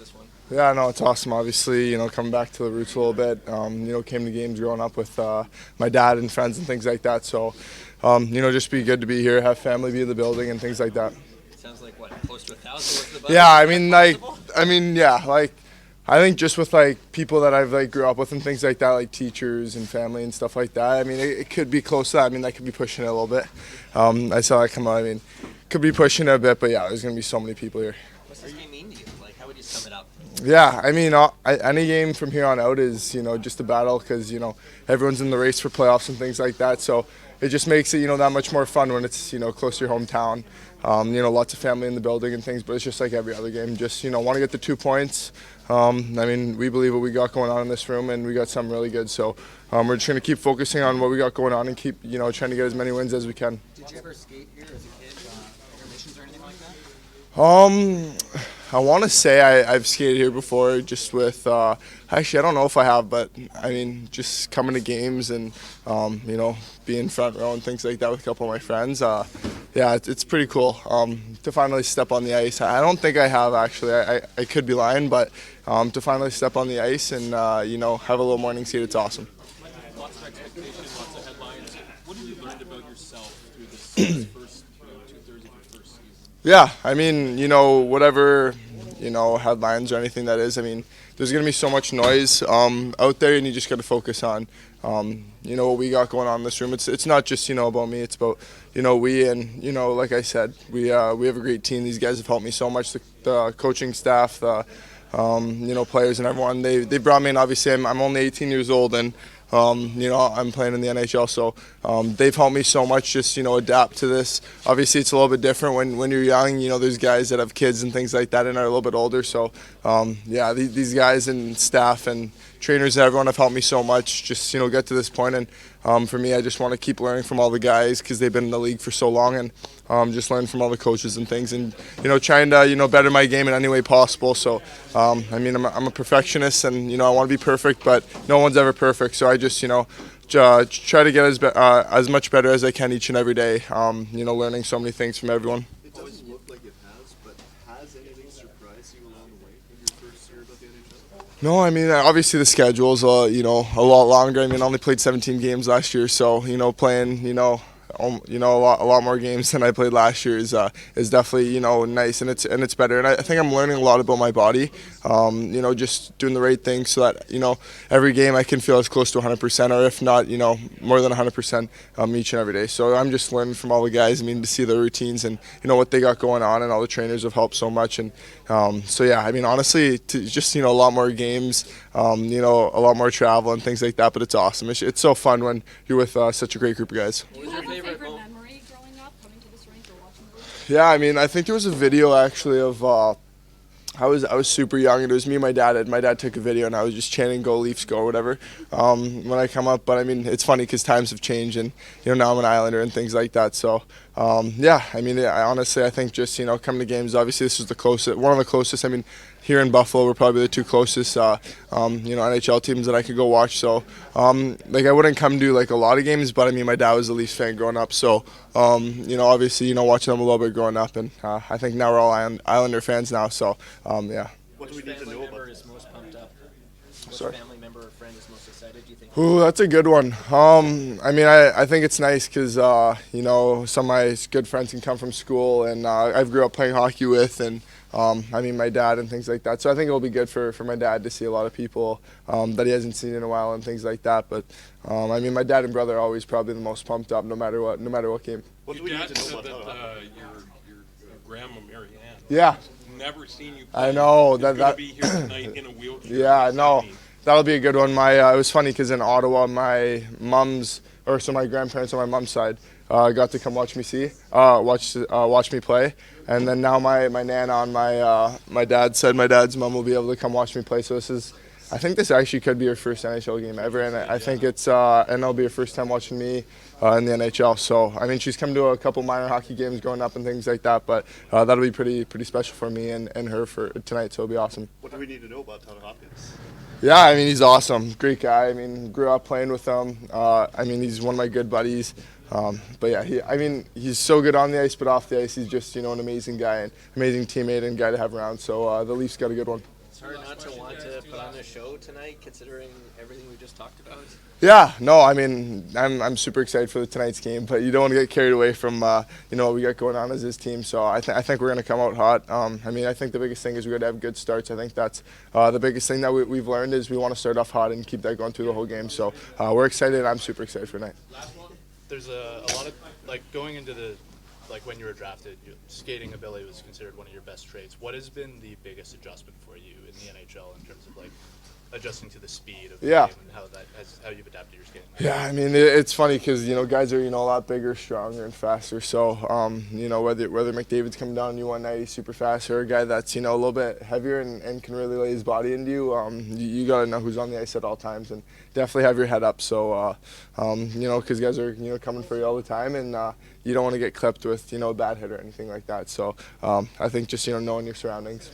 this one? Yeah, no, it's awesome. Obviously, coming back to the roots a little bit. Came to games growing up with my dad and friends and things like that. So, just be good to be here, have family be in the building and things like that. It sounds like what, close to 1,000 was the budget? Yeah, Is that possible? yeah, I think just with people that I've grew up with and things like that, like teachers and family and stuff like that. I mean, it could be close to that. I mean, that could be pushing it a little bit. I saw that come out. I mean, could be pushing it a bit, but yeah, there's gonna be so many people here. What's this game mean to you? Like, how would you sum it up? Yeah, I mean, any game from here on out is just a battle because everyone's in the race for playoffs and things like that. So it just makes it that much more fun when it's close to your hometown. Lots of family in the building and things, but it's just like every other game. Just want to get the 2 points. I mean, we believe what we got going on in this room, and we got something really good. So we're just going to keep focusing on what we got going on and keep trying to get as many wins as we can. Did you ever skate here as a kid, intermissions or anything like that? I want to say I've skated here before, just with actually I don't know if I have, but I mean just coming to games and being front row and things like that with a couple of my friends. Yeah, it's pretty cool to finally step on the ice. I don't think I have actually. I could be lying, but to finally step on the ice and have a little morning skate, it's awesome. Lots of expectations, lots of headlines. What have you learned about yourself through this first 2/3 of your first season? Yeah, I mean, whatever, headlines or anything that is, I mean, there's going to be so much noise out there, and you just got to focus on, what we got going on in this room. It's not just, about me, it's about, we and, like I said, we have a great team. These guys have helped me so much, the coaching staff, the, players and everyone. They brought me in, obviously, I'm only 18 years old, and I'm playing in the NHL, so they've helped me so much just, adapt to this. Obviously, it's a little bit different when you're young. There's guys that have kids and things like that and are a little bit older. So, yeah, these guys and staff and trainers and everyone have helped me so much just, get to this point. And for me, I just want to keep learning from all the guys because they've been in the league for so long and just learn from all the coaches and things and, trying to, better my game in any way possible. So, I mean, I'm a perfectionist and, I want to be perfect, but no one's ever perfect. So I just, try to get as much better as I can each and every day, learning so many things from everyone. It doesn't look like it has, but has anything surprised you along the way in your first year of the NHL? No, I mean, obviously the schedule's, a lot longer. I mean, I only played 17 games last year, so, playing, a lot more games than I played last year is definitely nice and it's better. And I think I'm learning a lot about my body. Just doing the right thing so that every game I can feel as close to 100% or if not more than 100% each and every day. So I'm just learning from all the guys. I mean to see their routines and what they got going on, and all the trainers have helped so much. And so yeah, I mean honestly, just a lot more games, a lot more travel and things like that. But it's awesome. It's so fun when you're with such a great group of guys. Do you have a favorite memory growing up, coming to this rink or watching the rink? Yeah, I mean, I think there was a video actually of I was super young, and it was me and my dad. And my dad took a video, and I was just chanting "Go Leafs, go" or whatever when I come up. But I mean, it's funny because times have changed, and now I'm an Islander and things like that. So yeah, I mean, I think just coming to games. Obviously, this is the closest, one of the closest. I mean, here in Buffalo, we're probably the two closest NHL teams that I could go watch. So I wouldn't come to a lot of games, but I mean, my dad was a Leafs fan growing up, so obviously watching them a little bit growing up, and I think now we're all Islander fans now. So yeah. What do we need to know about is most pumped up? Which Sorry. family member or friend is most excited, do you think? Ooh, that's a good one. I mean, I think it's nice because, some of my good friends can come from school, and I've grew up playing hockey with, and I mean, my dad and things like that. So I think it'll be good for my dad to see a lot of people that he hasn't seen in a while and things like that. But, I mean, my dad and brother are always probably the most pumped up no matter what game. What do we Your need dad to know said about that your grandma Mary Ann Yeah. has never seen you play. I know, Is that- gonna that- be here tonight in a wheelchair. Yeah, What does no, that mean? that'll be a good one. It was funny because in Ottawa, my grandparents on my mom's side got to come watch me play, and then now my nana on my dad's side, my dad's mom will be able to come watch me play. So I think this actually could be her first NHL game ever, and I think and it'll be her first time watching me in the NHL. So I mean, she's come to a couple minor hockey games growing up and things like that, but that'll be pretty special for me and her for tonight. So it'll be awesome. What do we need to know about Tyler Hopkins? Yeah, I mean, he's awesome. Great guy. I mean, grew up playing with him. I mean, he's one of my good buddies. But yeah, he's so good on the ice, but off the ice, he's just, an amazing guy and amazing teammate and guy to have around. So the Leafs got a good one. So hard not to want to put on a show tonight, considering everything we just talked about. Yeah, no, I mean, I'm super excited for tonight's game, but you don't want to get carried away from you know what we got going on as this team. So I think we're going to come out hot. I mean, I think the biggest thing is we got to have good starts. I think that's the biggest thing that we've learned is we want to start off hot and keep that going through the whole game. So we're excited. I'm super excited for tonight. There's a lot of, like, going into the, like, when you were drafted, your skating ability was considered one of your best traits. What has been the biggest adjustment for you in the NHL in terms of, like, adjusting to the speed of the game and how you've adapted your skating? Yeah, I mean, it's funny because, you know, guys are, you know, a lot bigger, stronger, and faster. So, you know, whether McDavid's coming down on you one night, he's super fast, or a guy that's, you know, a little bit heavier and can really lay his body into you, you got to know who's on the ice at all times and definitely have your head up. So, you know, because guys are, you know, coming for you all the time, and you don't want to get clipped with, you know, a bad hit or anything like that. So I think just, you know, knowing your surroundings.